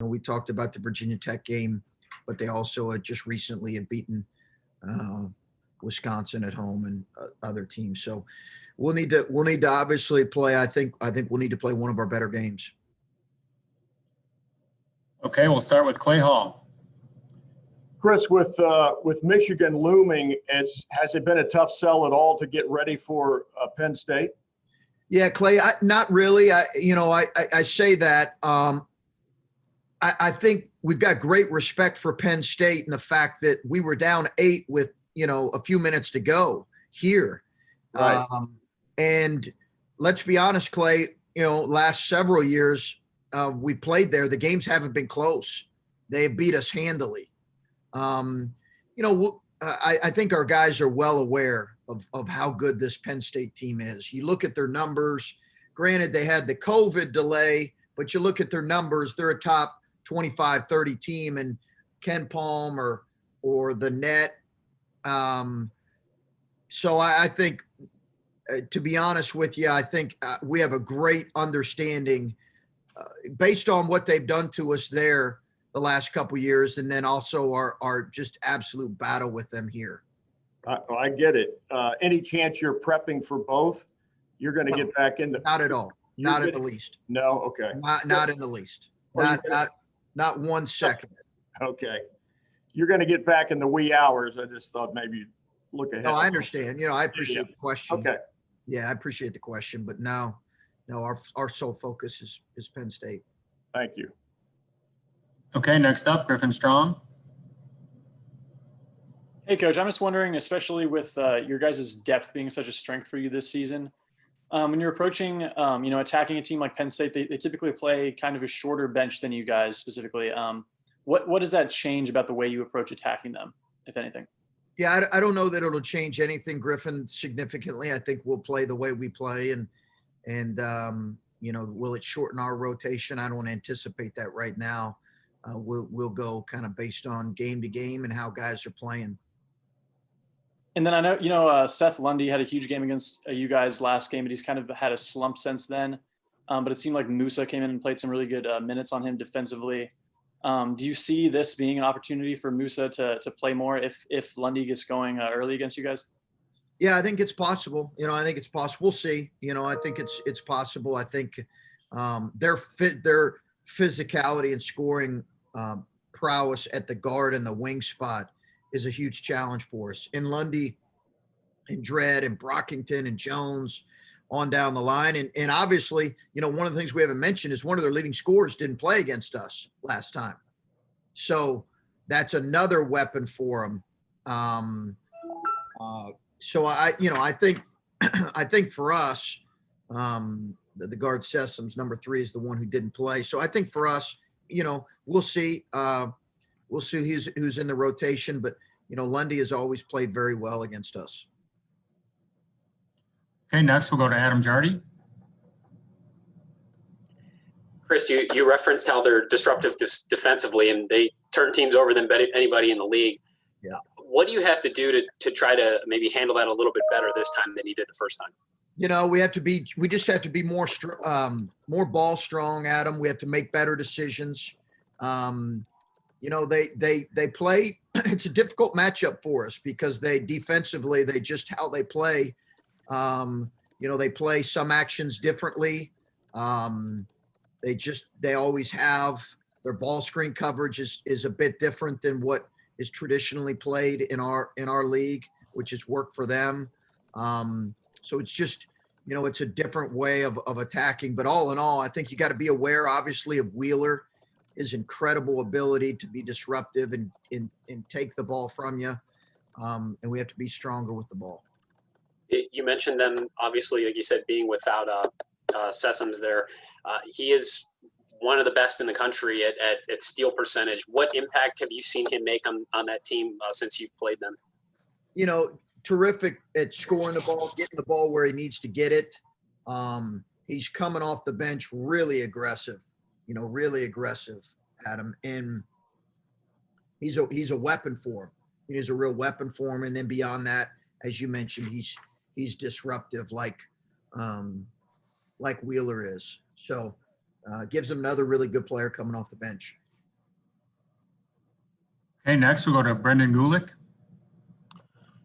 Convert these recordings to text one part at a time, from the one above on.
We talked about the Virginia Tech game, but they also had just recently had beaten uh, Wisconsin at home and other teams. So we'll need to obviously play. I think we'll need to play one of our better games. Okay, we'll start with Clay Hall. Chris, with Michigan looming, has it been a tough sell at all to get ready for Penn State? Yeah, Clay, not really. I say that. I think we've got great respect for Penn State and the fact that we were down 8 with, a few minutes to go here. Right. And let's be honest, Clay, last several years we played there, the games haven't been close. They have beat us handily. I think our guys are well aware of how good this Penn State team is. You look at their numbers, granted they had the COVID delay, but you look at their numbers, they're a top 25, 30 team, and Ken Palm or the net. So I think, to be honest with you, I think we have a great understanding based on what they've done to us there the last couple of years, and then also our just absolute battle with them here. I get it. Any chance you're prepping for both? You're going to get back in the. Not at all. Not in the least. No. Okay. Not in the least. Not 1 second. Okay. You're going to get back in the wee hours. I just thought maybe look ahead. No, I understand. I appreciate the question. Okay. Yeah, I appreciate the question, but no, our sole focus is Penn State. Thank you. Okay, next up, Griffin Strong. Hey, Coach, I'm just wondering, especially with your guys' depth being such a strength for you this season, when you're approaching, attacking a team like Penn State, they typically play kind of a shorter bench than you guys specifically. What does that change about the way you approach attacking them, if anything? Yeah, I don't know that it'll change anything, Griffin, significantly. I think we'll play the way we play, and will it shorten our rotation? I don't anticipate that right now. We'll go kind of based on game to game and how guys are playing. And then I know, Seth Lundy had a huge game against you guys last game, but he's kind of had a slump since then. But it seemed like Musa came in and played some really good minutes on him defensively. Do you see this being an opportunity for Musa to play more if Lundy gets going early against you guys? Yeah, I think it's possible. I think it's possible. We'll see. I think it's possible. I think their physicality and scoring prowess at the guard and the wing spot is a huge challenge for us. And Lundy and Dredd and Brockington and Jones on down the line. And obviously, one of the things we haven't mentioned is one of their leading scorers didn't play against us last time. So that's another weapon for them. So I think for us, the guard Sessoms, number 3, is the one who didn't play. So I think for us, we'll see. We'll see who's in the rotation, but Lundy has always played very well against us. Okay, next we'll go to Adam Jardy. Chris, you referenced how they're disruptive defensively, and they turn teams over than anybody in the league. Yeah. What do you have to do to try to maybe handle that a little bit better this time than you did the first time? We just have to be more ball strong, Adam. We have to make better decisions. They play, it's a difficult matchup for us because defensively, how they play, they play some actions differently. They always have their ball screen coverage is a bit different than what is traditionally played in our league, which has worked for them. So it's just, it's a different way of attacking. But all in all, I think you got to be aware, obviously, of Wheeler, his incredible ability to be disruptive and take the ball from you. And we have to be stronger with the ball. You mentioned them, obviously, like you said, being without Sessoms there. He is one of the best in the country at steal percentage. What impact have you seen him make on that team since you've played them? Terrific at scoring the ball, getting the ball where he needs to get it. He's coming off the bench really aggressive, Adam. And he's a weapon for him. He's a real weapon for him. And then beyond that, as you mentioned, he's disruptive like Wheeler is. So gives him another really good player coming off the bench. Okay, next we'll go to Brendan Gulick.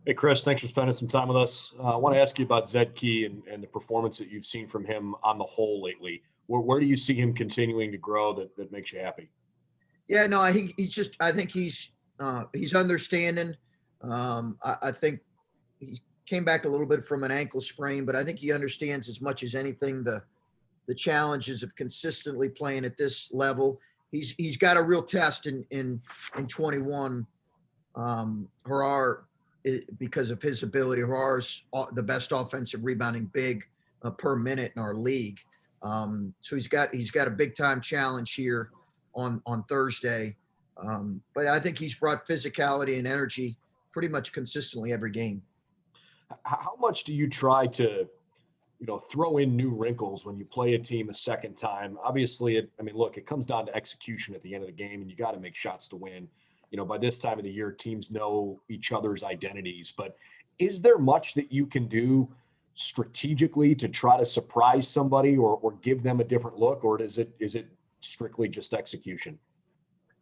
Hey, Chris, thanks for spending some time with us. I want to ask you about Zed Key and the performance that you've seen from him on the whole lately. Where do you see him continuing to grow that makes you happy? Yeah, no, I think he's understanding. I think he came back a little bit from an ankle sprain, but I think he understands as much as anything the challenges of consistently playing at this level. He's got a real test in 21. Harar, because of his ability, Harar's the best offensive rebounding big per minute in our league. So he's got a big time challenge here on Thursday. But I think he's brought physicality and energy pretty much consistently every game. How much do you try to, throw in new wrinkles when you play a team a second time? Obviously, it comes down to execution at the end of the game, and you got to make shots to win. By this time of the year, teams know each other's identities. But is there much that you can do strategically to try to surprise somebody or give them a different look, or is it strictly just execution?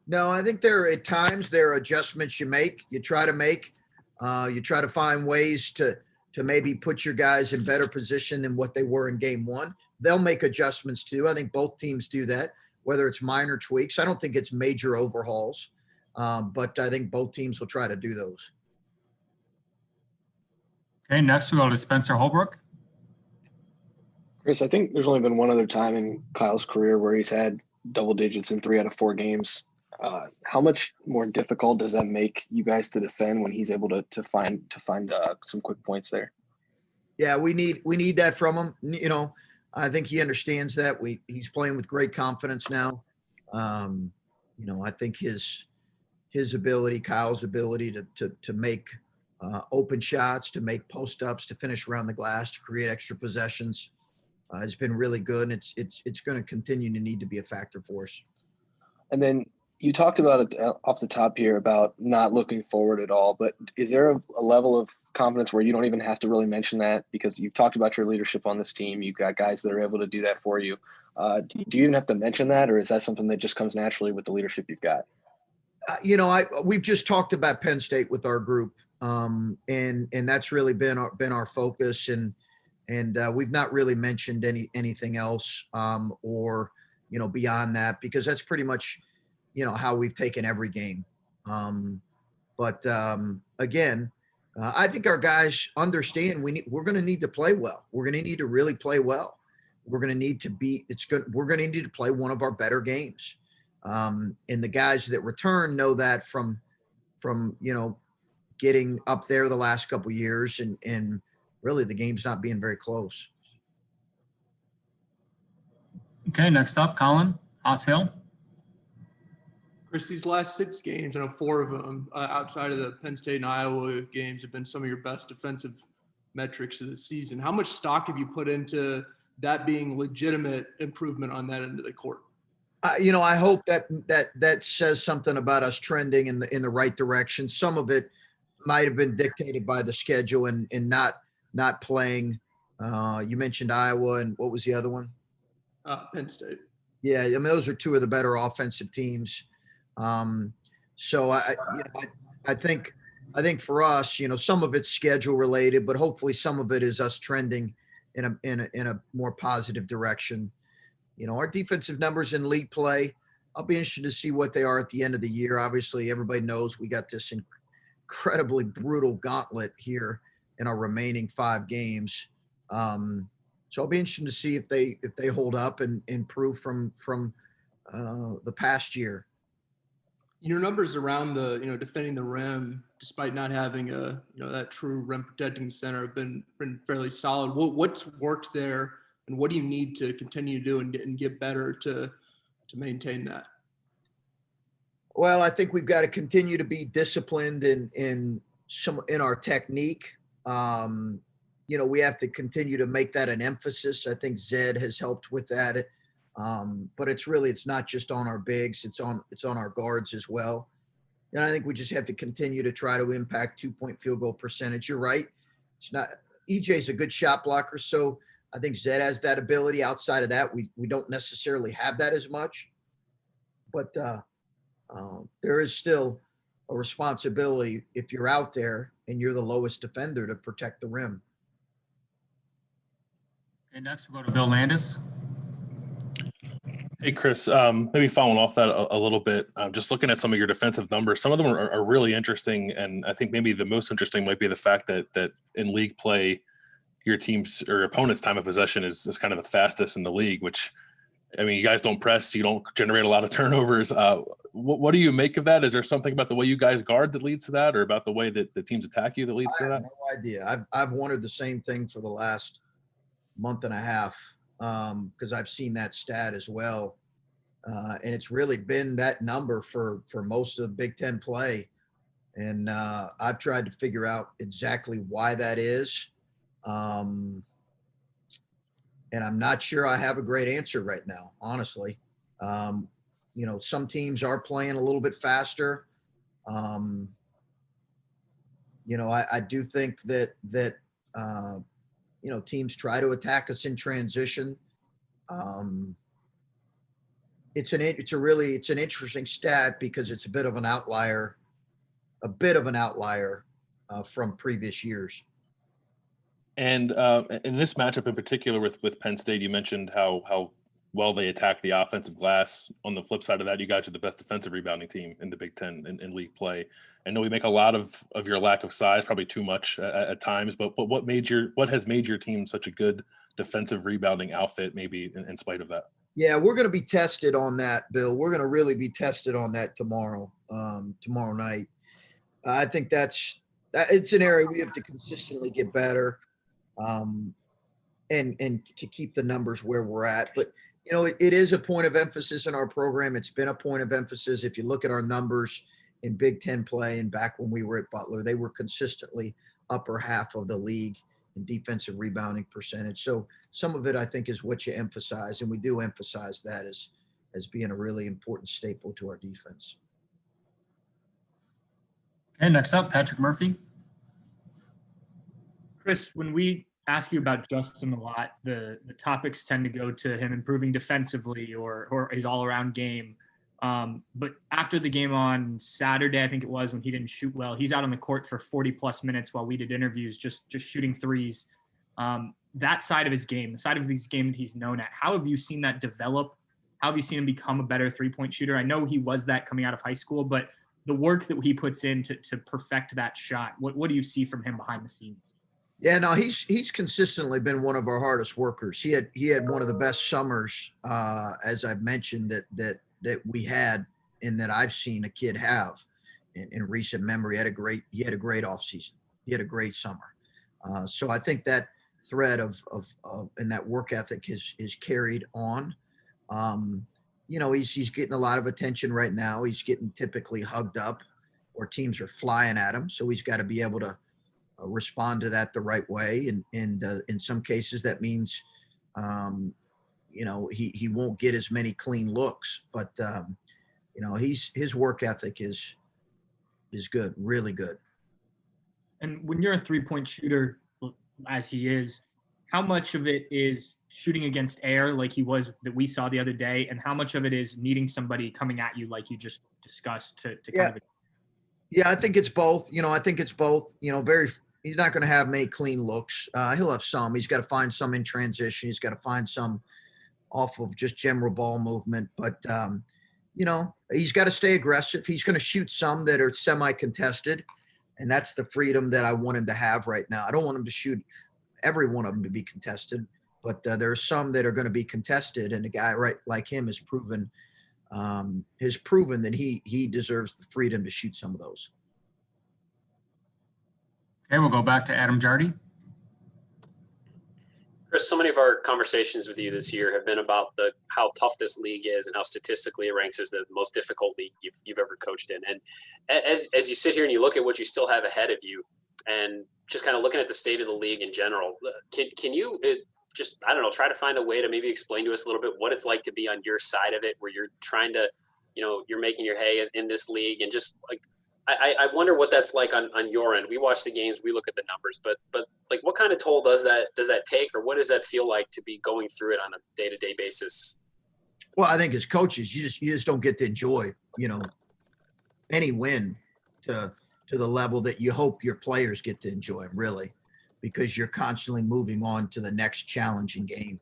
No, I think there are adjustments you try to make. You try to find ways to maybe put your guys in better position than what they were in game one. They'll make adjustments too. I think both teams do that, whether it's minor tweaks. I don't think it's major overhauls, but I think both teams will try to do those. Okay, next we'll go to Spencer Holbrook. Chris, I think there's only been one other time in Kyle's career where he's had double digits in 3 out of 4 games. How much more difficult does that make you guys to defend when he's able to find some quick points there? Yeah, we need that from him. I think he understands that. He's playing with great confidence now. I think his ability, Kyle's ability to make open shots, to make post ups, to finish around the glass, to create extra possessions has been really good, and it's going to continue to need to be a factor for us. And then you talked about it off the top here about not looking forward at all, but is there a level of confidence where you don't even have to really mention that because you've talked about your leadership on this team? You've got guys that are able to do that for you. Do you even have to mention that, or is that something that just comes naturally with the leadership you've got? We've just talked about Penn State with our group, and that's really been our focus, and we've not really mentioned anything else or beyond that, because that's pretty much how we've taken every game. Again, I think our guys understand we're going to need to play well. We're going to need to really play well. We're going to need to we're going to need to play one of our better games. And the guys that return know that from getting up there the last couple of years and really the game's not being very close. Okay, next up, Colin Haas-Hill. Chris, these last 6 games, I know 4 of them outside of the Penn State and Iowa games have been some of your best defensive metrics of the season. How much stock have you put into that being legitimate improvement on that end of the court? I hope that says something about us trending in the right direction. Some of it might have been dictated by the schedule and not playing. You mentioned Iowa, and what was the other one? Penn State. Yeah, those are 2 of the better offensive teams. So I think for us, some of it's schedule related, but hopefully some of it is us trending in a more positive direction. Our defensive numbers in league play, I'll be interested to see what they are at the end of the year. Obviously, everybody knows we got this incredibly brutal gauntlet here in our remaining 5 games. So I'll be interested to see if they hold up and improve from the past year. Your numbers around the defending the rim, despite not having that true rim protecting center, have been fairly solid. What's worked there, and what do you need to continue to do and get better to maintain that? Well, I think we've got to continue to be disciplined in our technique. We have to continue to make that an emphasis. I think Zed has helped with that. But it's not just on our bigs, it's on our guards as well. And I think we just have to continue to try to impact 2-point field goal percentage. You're right. It's not EJ's a good shot blocker, so I think Zed has that ability. Outside of that, we don't necessarily have that as much. But there is still a responsibility if you're out there and you're the lowest defender to protect the rim. Okay, next we'll go to Bill Landis. Hey, Chris, maybe following off that a little bit, just looking at some of your defensive numbers, some of them are really interesting. And I think maybe the most interesting might be the fact that in league play, your team's or opponent's time of possession is kind of the fastest in the league, which, I mean, you guys don't press, you don't generate a lot of turnovers. What do you make of that? Is there something about the way you guys guard that leads to that, or about the way that the teams attack you that leads to I that? have no idea. I've wondered the same thing for the last month and a half, because I've seen that stat as well. And it's really been that number for most of Big Ten play. And I've tried to figure out exactly why that is. And I'm not sure I have a great answer right now, honestly. You know, some teams are playing a little bit faster. You know, I do think that you know, teams try to attack us in transition. It's an interesting stat because it's a bit of an outlier from previous years. And in this matchup in particular with Penn State, you mentioned how well they attack the offensive glass. On the flip side of that, you guys are the best defensive rebounding team in the Big Ten in league play. I know we make a lot of your lack of size, probably too much at times, but what has made your team such a good defensive rebounding outfit, maybe in spite of that? Yeah, we're going to be tested on that, Bill. We're going to really be tested on that tomorrow night. I think it's an area we have to consistently get better, and to keep the numbers where we're at. But you know, it is a point of emphasis in our program. It's been a point of emphasis. If you look at our numbers in Big Ten play, and back when we were at Butler, they were consistently upper half of the league in defensive rebounding percentage. So some of it, I think, is what you emphasize, and we do emphasize that as being a really important staple to our defense. Okay, next up, Patrick Murphy. Chris, when we ask you about Justin a lot, the topics tend to go to him improving defensively or his all-around game. But after the game on Saturday, I think it was, when he didn't shoot well, he's out on the court for 40+ minutes while we did interviews, just shooting threes. That side of his game, the side of his game that he's known at, how have you seen that develop? How have you seen him become a better three-point shooter? I know he was that coming out of high school, but the work that he puts in to perfect that shot, what do you see from him behind the scenes? Yeah, no, he's consistently been one of our hardest workers. He had one of the best summers, as I've mentioned, that we had and that I've seen a kid have in recent memory. He had a great offseason. He had a great summer. So I think that thread of and that work ethic is carried on. You know, he's getting a lot of attention right now. He's getting typically hugged up, or teams are flying at him. So he's got to be able to respond to that the right way. And in some cases that means, you know, he won't get as many clean looks, but you know, his work ethic is good, really good. And when you're a three-point shooter, as he is, how much of it is shooting against air like he was that we saw the other day, and how much of it is needing somebody coming at you like you just discussed to kind of? Yeah, I think it's both. You know, You know, he's not going to have many clean looks. He'll have some. He's got to find some in transition. He's got to find some off of just general ball movement. But, you know, he's got to stay aggressive. He's going to shoot some that are semi-contested, and that's the freedom that I want him to have right now. I don't want him to shoot every one of them to be contested, but there are some that are going to be contested, and a guy like him has proven that he deserves the freedom to shoot some of those. Okay, we'll go back to Adam Jardy. Chris, so many of our conversations with you this year have been about how tough this league is and how statistically it ranks as the most difficult league you've ever coached in. And as you sit here and you look at what you still have ahead of you, and just kind of looking at the state of the league in general, can you just, I don't know, try to find a way to maybe explain to us a little bit what it's like to be on your side of it, where you're trying to, you know, you're making your hay in this league, and just like, I wonder what that's like on your end. We watch the games, we look at the numbers, but like, what kind of toll does that take, or what does that feel like to be going through it on a day-to-day basis? Well, I think as coaches, you just don't get to enjoy, you know, any win to the level that you hope your players get to enjoy them, really, because you're constantly moving on to the next challenging game.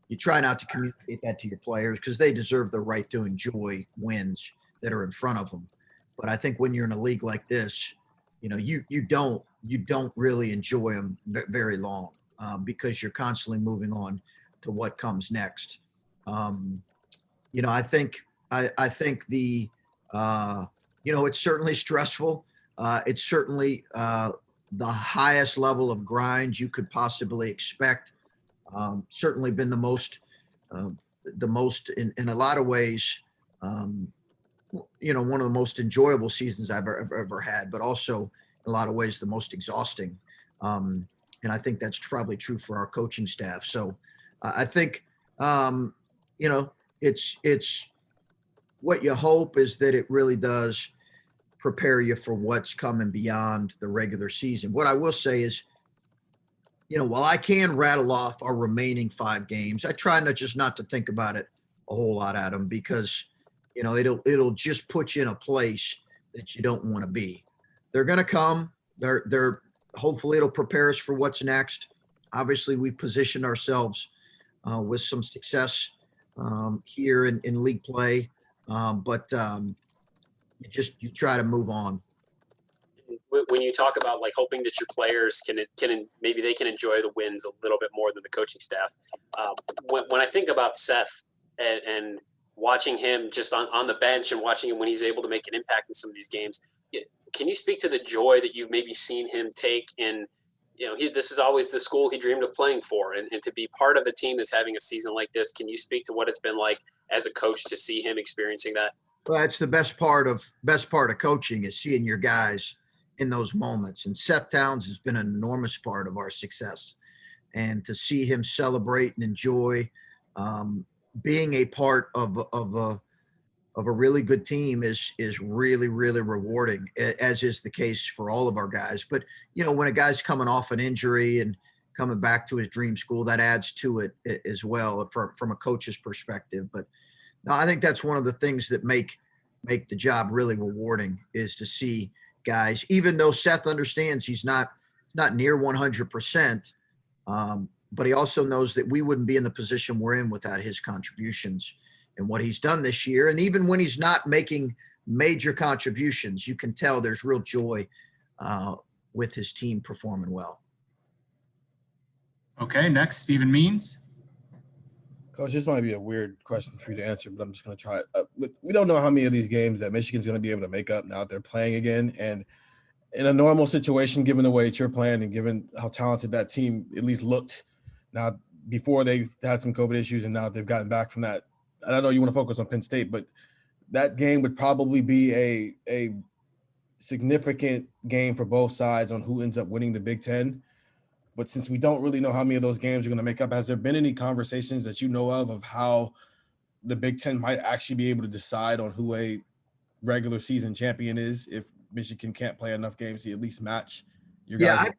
You try not to communicate that to your players because they deserve the right to enjoy wins that are in front of them. But I think when you're in a league like this, you don't really enjoy them very long because you're constantly moving on to what comes next. I think the it's certainly stressful. It's certainly the highest level of grind you could possibly expect. Certainly been the most in a lot of ways, one of the most enjoyable seasons I've ever had, but also in a lot of ways the most exhausting. And I think that's probably true for our coaching staff. So I think, it's what you hope is that it really does prepare you for what's coming beyond the regular season. What I will say is, while I can rattle off our remaining 5 games, I try not to think about it a whole lot, Adam, because, it'll just put you in a place that you don't want to be. They're going to come. They're hopefully it'll prepare us for what's next. Obviously, we positioned ourselves with some success here in league play, but you try to move on. When you talk about like hoping that your players can maybe they can enjoy the wins a little bit more than the coaching staff. When I think about Seth and watching him just on the bench and watching him when he's able to make an impact in some of these games, can you speak to the joy that you've maybe seen him take in, this is always the school he dreamed of playing for, and to be part of a team that's having a season like this? Can you speak to what it's been like as a coach to see him experiencing that? Well, it's the best part of coaching is seeing your guys in those moments. And Seth Towns has been an enormous part of our success. And to see him celebrate and enjoy being a part of a really good team is really, really rewarding, as is the case for all of our guys. But, when a guy's coming off an injury and coming back to his dream school, that adds to it as well from a coach's perspective. But no, I think that's one of the things that make the job really rewarding is to see guys, even though Seth understands he's not near 100%, but he also knows that we wouldn't be in the position we're in without his contributions and what he's done this year. And even when he's not making major contributions, you can tell there's real joy with his team performing well. Okay, next, Stephen Means. Coach, this might be a weird question for you to answer, but I'm just going to try it. We don't know how many of these games that Michigan's going to be able to make up now that they're playing again. And in a normal situation, given the way that you're playing and given how talented that team at least looked now before they had some COVID issues and now they've gotten back from that. I don't know you want to focus on Penn State, but that game would probably be a significant game for both sides on who ends up winning the Big Ten. But since we don't really know how many of those games are going to make up, has there been any conversations that you know of how the Big Ten might actually be able to decide on who a regular season champion is if Michigan can't play enough games to at least match your guys?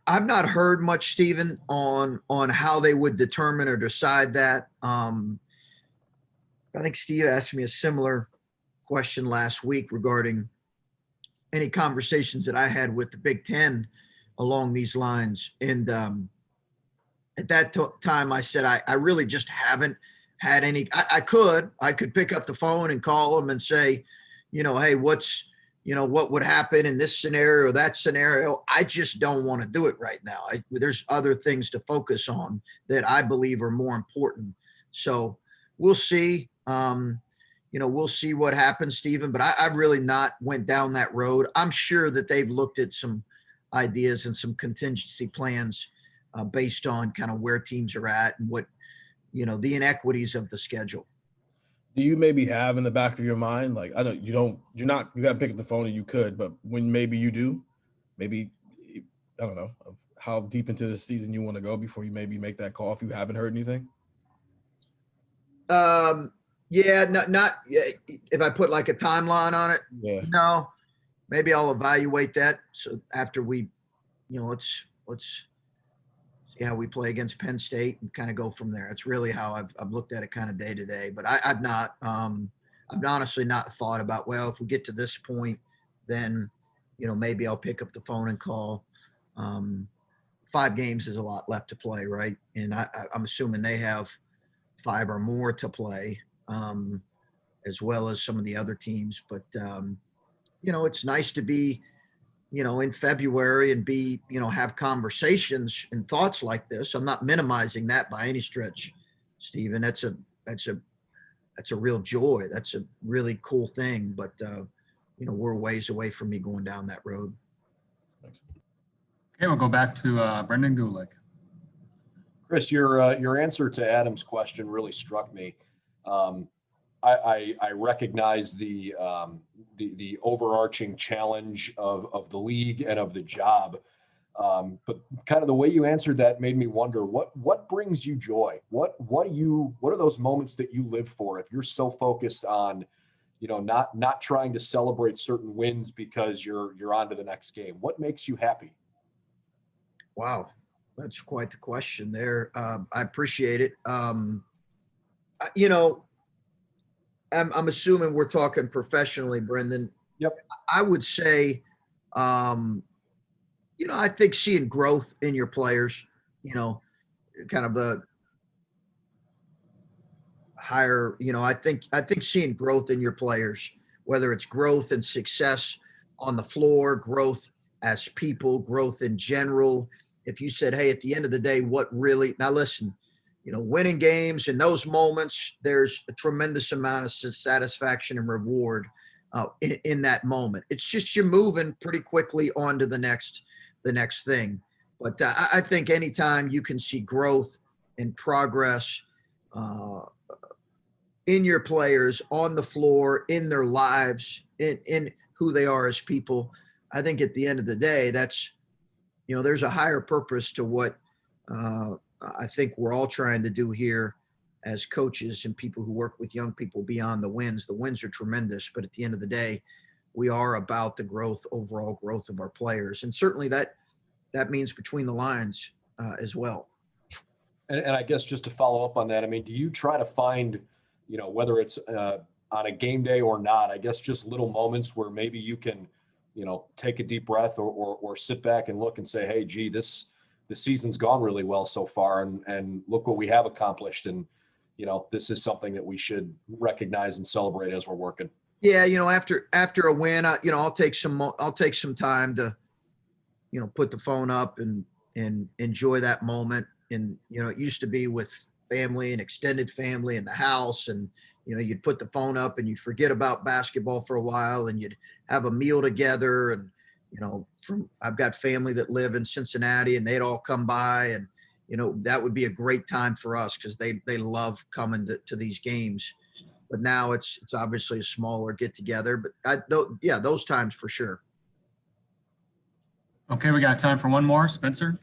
I've not heard much, Stephen, on how they would determine or decide that. I think Steve asked me a similar question last week regarding any conversations that I had with the Big Ten along these lines. And at that time I said, I really just haven't had any. I could pick up the phone and call them and say, hey, what would happen in this scenario or that scenario? I just don't want to do it right now. There's other things to focus on that I believe are more important. So we'll see. We'll see what happens, Stephen, but I've really not went down that road. I'm sure that they've looked at some ideas and some contingency plans based on kind of where teams are at and what, the inequities of the schedule. Do you maybe have in the back of your mind, like, I know you haven't picked up the phone and you could, but when maybe you do, maybe, I don't know, of how deep into the season you want to go before you maybe make that call if you haven't heard anything? Not if I put like a timeline on it. Yeah. No, maybe I'll evaluate that. So after we, let's see how we play against Penn State and kind of go from there. It's really how I've looked at it kind of day to day, but I've not, I've honestly not thought about, well, if we get to this point, then, maybe I'll pick up the phone and call. 5 games is a lot left to play, right? And I'm assuming they have 5 or more to play, as well as some of the other teams. But, it's nice to be, in February and be, have conversations and thoughts like this. I'm not minimizing that by any stretch, Stephen. That's a real joy. That's a really cool thing. But, we're ways away from me going down that road. Okay, we'll go back to Brendan Gulick. Chris, your answer to Adam's question really struck me. I recognize the overarching challenge of the league and of the job, but kind of the way you answered that made me wonder what brings you joy. What are those moments that you live for? If you're so focused on, not trying to celebrate certain wins because you're on to the next game, what makes you happy? Wow, that's quite the question there. I appreciate it. I'm assuming we're talking professionally, Brendan. Yep. I would say, I think seeing growth in your players, kind of a higher, I think seeing growth in your players, whether it's growth and success on the floor, growth as people, growth in general. If you said, hey, at the end of the day, now listen, winning games in those moments, there's a tremendous amount of satisfaction and reward in that moment. It's just you're moving pretty quickly on to the next thing. But I think anytime you can see growth and progress in your players, on the floor, in their lives, in who they are as people, I think at the end of the day, that's, there's a higher purpose to what I think we're all trying to do here as coaches and people who work with young people beyond the wins. The wins are tremendous, but at the end of the day, we are about the overall growth of our players. And certainly that means between the lines as well. And I guess just to follow up on that, I mean, do you try to find, whether it's on a game day or not, I guess just little moments where maybe you can, take a deep breath or sit back and look and say, hey, gee, the season's gone really well so far, and look what we have accomplished. And, this is something that we should recognize and celebrate as we're working. Yeah. After a win, I'll take some time to, put the phone up and enjoy that moment. And, it used to be with family and extended family in the house, and, you'd put the phone up and you'd forget about basketball for a while and you'd have a meal together. And, I've got family that live in Cincinnati, and they'd all come by, and, that would be a great time for us because they love coming to these games. But now it's obviously a smaller get together, but those times for sure. Okay, we got time for one more. Spencer?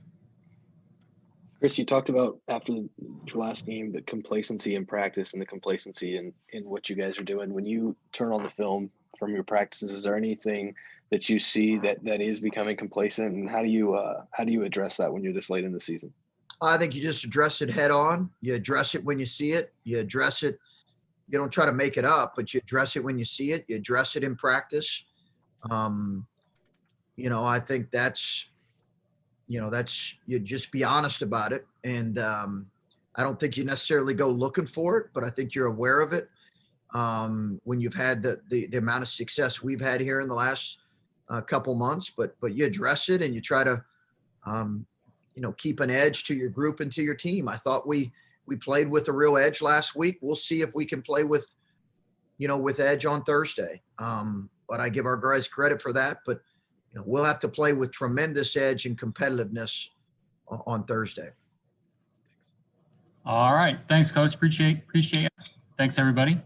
Chris, you talked about after your last game, the complacency in practice and the complacency in what you guys are doing. When you turn on the film from your practices, is there anything that you see that is becoming complacent, and how do you address that when you're this late in the season? I think you just address it head on. You address it when you see it. You address it. You don't try to make it up, but you address it when you see it. You address it in practice. I think that's you just be honest about it. And I don't think you necessarily go looking for it, but I think you're aware of it. When you've had the amount of success we've had here in the last couple months, but you address it and you try to, keep an edge to your group and to your team. I thought we played with a real edge last week. We'll see if we can play with edge on Thursday. But I give our guys credit for that, but we'll have to play with tremendous edge and competitiveness on Thursday. All right. Thanks, Coach. Appreciate it. Thanks, everybody.